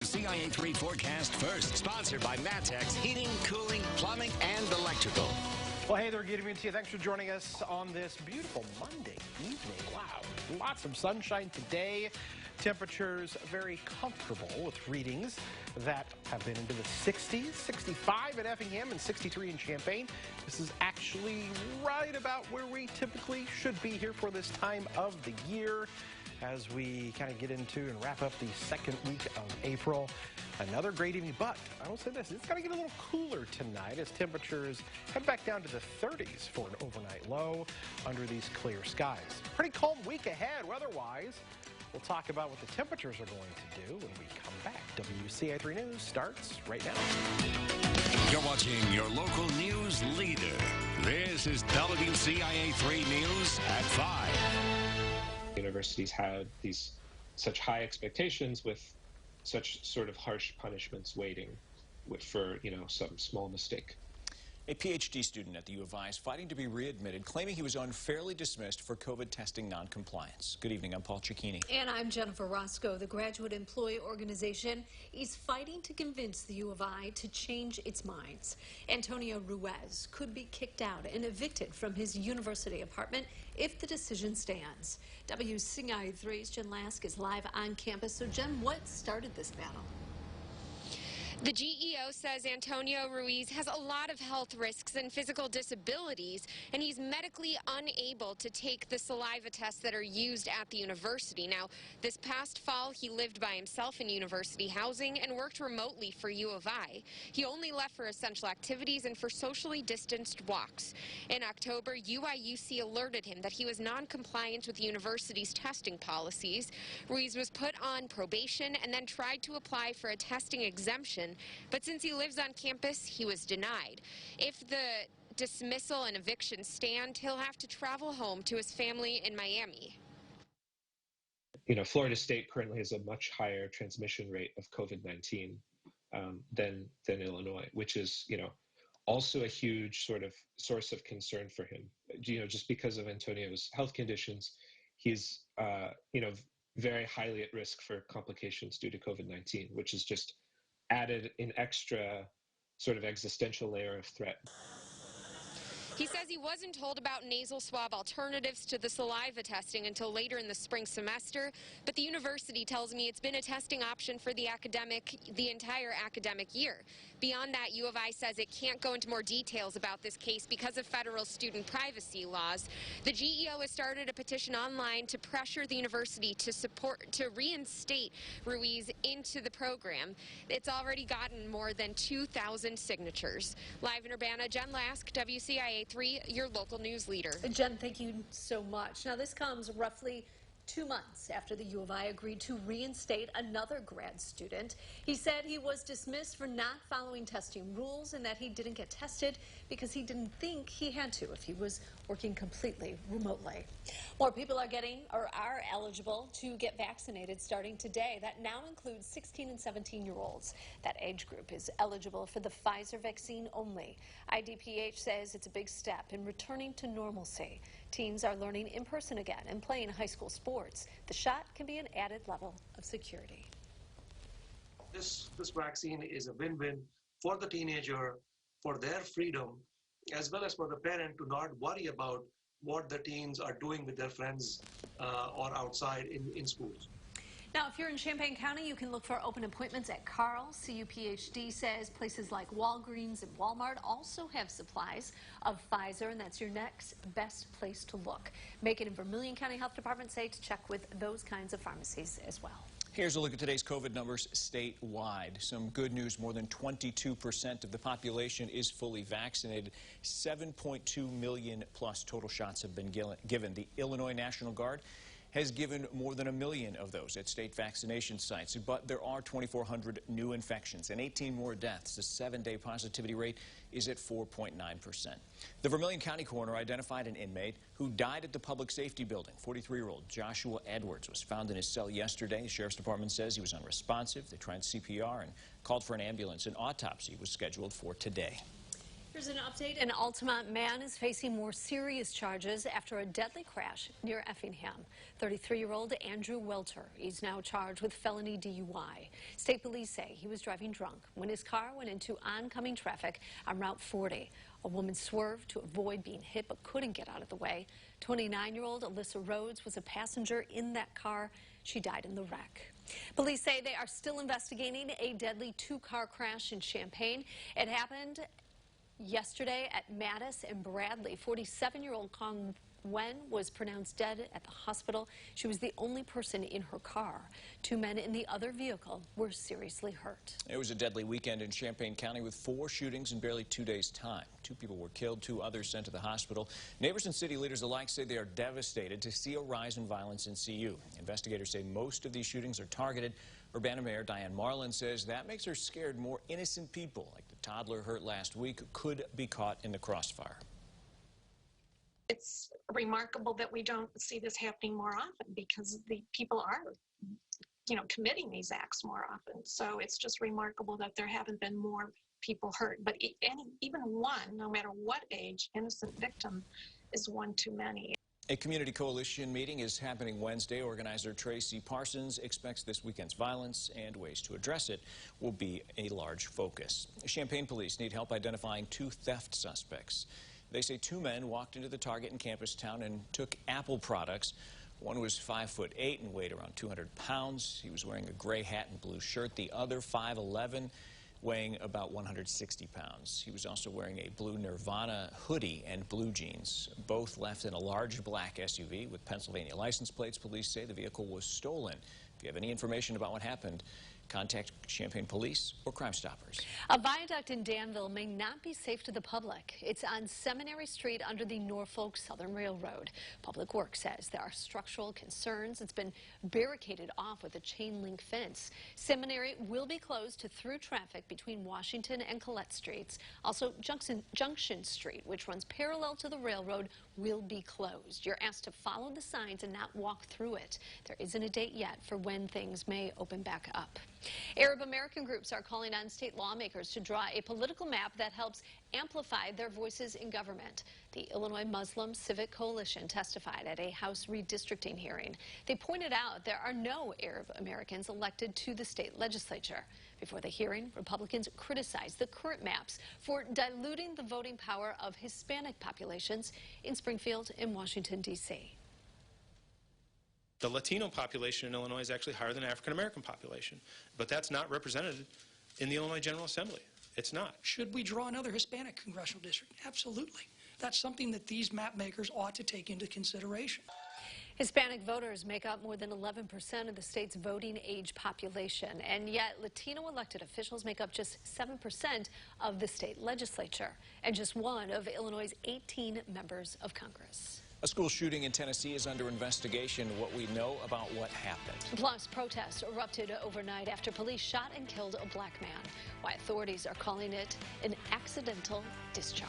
WCIA 3 forecast first, sponsored by Matex Heating, Cooling, Plumbing, and Electrical. Well, hey there, good evening to you. Thanks for joining us on this beautiful Monday evening. Wow, lots of sunshine today. Temperatures very comfortable with readings that have been into the 60s, 65 at Effingham and 63 in Champaign. This is actually right about where we typically should be here for this time of the year as we kind of get into and wrap up the second week of April. Another great evening, but I will say this, it's going to get a little cooler tonight as temperatures head back down to the 30s for an overnight low under these clear skies. Pretty calm week ahead weather-wise. We'll talk about what the temperatures are going to do when we come back. WCIA 3 News starts right now. You're watching your local news leader. This is WCIA 3 News at 5. Universities had such high expectations with such sort of harsh punishments waiting for, some small mistake. A PhD student at the U of I is fighting to be readmitted, claiming he was unfairly dismissed for COVID testing noncompliance. Good evening, I'm Paul Cicchini. And I'm Jennifer Roscoe. The Graduate Employee Organization is fighting to convince the U of I to change its minds. Antonio Ruiz could be kicked out and evicted from his university apartment if the decision stands. WCIA 3's Jen Lask is live on campus. So, Jen, what started this battle? The GEO says Antonio Ruiz has a lot of health risks and physical disabilities, and he's medically unable to take the saliva tests that are used at the university. Now, this past fall, he lived by himself in university housing and worked remotely for U of I. He only left for essential activities and for socially distanced walks. In October, UIUC alerted him that he was non-compliant with the university's testing policies. Ruiz was put on probation and then tried to apply for a testing exemption. But since he lives on campus, he was denied. If the dismissal and eviction stand, he'll have to travel home to his family in Miami. Florida State currently has a much higher transmission rate of COVID-19 than Illinois, which is, also a huge sort of source of concern for him. Just because of Antonio's health conditions, he's, very highly at risk for complications due to COVID-19, which is just added an extra sort of existential layer of threat. He says he wasn't told about nasal swab alternatives to the saliva testing until later in the spring semester, but the university tells me it's been a testing option for the entire academic year. Beyond that, U of I says it can't go into more details about this case because of federal student privacy laws. The GEO has started a petition online to pressure the university to reinstate Ruiz into the program. It's already gotten more than 2,000 signatures. Live in Urbana, Jen Lask, WCIA 3, your local news leader. Jen, thank you so much. Now, this comes roughly 2 months after the U of I agreed to reinstate another grad student. He said he was dismissed for not following testing rules and that he didn't get tested because he didn't think he had to if he was working completely remotely. More people are eligible to get vaccinated starting today. That now includes 16 and 17-year-olds. That age group is eligible for the Pfizer vaccine only. IDPH says it's a big step in returning to normalcy. Teens are learning in person again and playing high school sports. The shot can be an added level of security. This vaccine is a win-win for the teenager, for their freedom, as well as for the parent to not worry about what the teens are doing with their friends or outside in schools. Now, if you're in Champaign County, you can look for open appointments at Carl. CUPHD says places like Walgreens and Walmart also have supplies of Pfizer, and that's your next best place to look. Macon and Vermilion County Health Departments say to check with those kinds of pharmacies as well. Here's a look at today's COVID numbers statewide. Some good news, more than 22% of the population is fully vaccinated. 7.2 million plus total shots have been given. The Illinois National Guard has given more than 1 million of those at state vaccination sites. But there are 2,400 new infections and 18 more deaths. The 7-day positivity rate is at 4.9%. The Vermilion County Coroner identified an inmate who died at the public safety building. 43-year-old Joshua Edwards was found in his cell yesterday. The Sheriff's Department says he was unresponsive. They tried CPR and called for an ambulance. An autopsy was scheduled for today. Here's an update. An Altamont man is facing more serious charges after a deadly crash near Effingham. 33-year-old Andrew Welter is now charged with felony DUI. State police say he was driving drunk when his car went into oncoming traffic on Route 40. A woman swerved to avoid being hit but couldn't get out of the way. 29-year-old Alyssa Rhodes was a passenger in that car. She died in the wreck. Police say they are still investigating a deadly two-car crash in Champaign. It happened yesterday at Mattis and Bradley. 47-year-old Kong Wen was pronounced dead at the hospital. She was the only person in her car. Two men in the other vehicle were seriously hurt. It was a deadly weekend in Champaign County with 4 shootings in barely 2 days' time. 2 people were killed, 2 others sent to the hospital. Neighbors and city leaders alike say they are devastated to see a rise in violence in CU. Investigators say most of these shootings are targeted. Urbana Mayor Diane Marlin says that makes her scared more innocent people, like the toddler hurt last week, could be caught in the crossfire. It's remarkable that we don't see this happening more often because the people are, committing these acts more often. So it's just remarkable that there haven't been more people hurt. But even one, no matter what age, innocent victim is one too many. A community coalition meeting is happening Wednesday. Organizer Tracy Parsons expects this weekend's violence and ways to address it will be a large focus. Champaign police need help identifying 2 theft suspects. They say 2 men walked into the Target in Campustown and took Apple products. One was 5'8" and weighed around 200 pounds. He was wearing a gray hat and blue shirt. The other 5'11", weighing about 160 pounds. He was also wearing a blue Nirvana hoodie and blue jeans. Both left in a large black SUV with Pennsylvania license plates. Police say the vehicle was stolen. If you have any information about what happened, contact Champaign Police or Crime Stoppers. A viaduct in Danville may not be safe to the public. It's on Seminary Street under the Norfolk Southern Railroad. Public Works says there are structural concerns. It's been barricaded off with a chain link fence. Seminary will be closed to through traffic between Washington and Collette Streets. Also, Junction Street, which runs parallel to the railroad, will be closed. You're asked to follow the signs and not walk through it. There isn't a date yet for when things may open back up. Arab American groups are calling on state lawmakers to draw a political map that helps amplify their voices in government. The Illinois Muslim Civic Coalition testified at a House redistricting hearing. They pointed out there are no Arab Americans elected to the state legislature. Before the hearing, Republicans criticized the current maps for diluting the voting power of Hispanic populations in Springfield and Washington, D.C. The Latino population in Illinois is actually higher than the African American population, but that's not represented in the Illinois General Assembly. It's not. Should we draw another Hispanic congressional district? Absolutely. That's something that these map makers ought to take into consideration. Hispanic voters make up more than 11% of the state's voting age population, and yet Latino elected officials make up just 7% of the state legislature and just one of Illinois' 18 members of Congress. A school shooting in Tennessee is under investigation. What we know about what happened. Plus, protests erupted overnight after police shot and killed a black man. Why authorities are calling it an accidental discharge.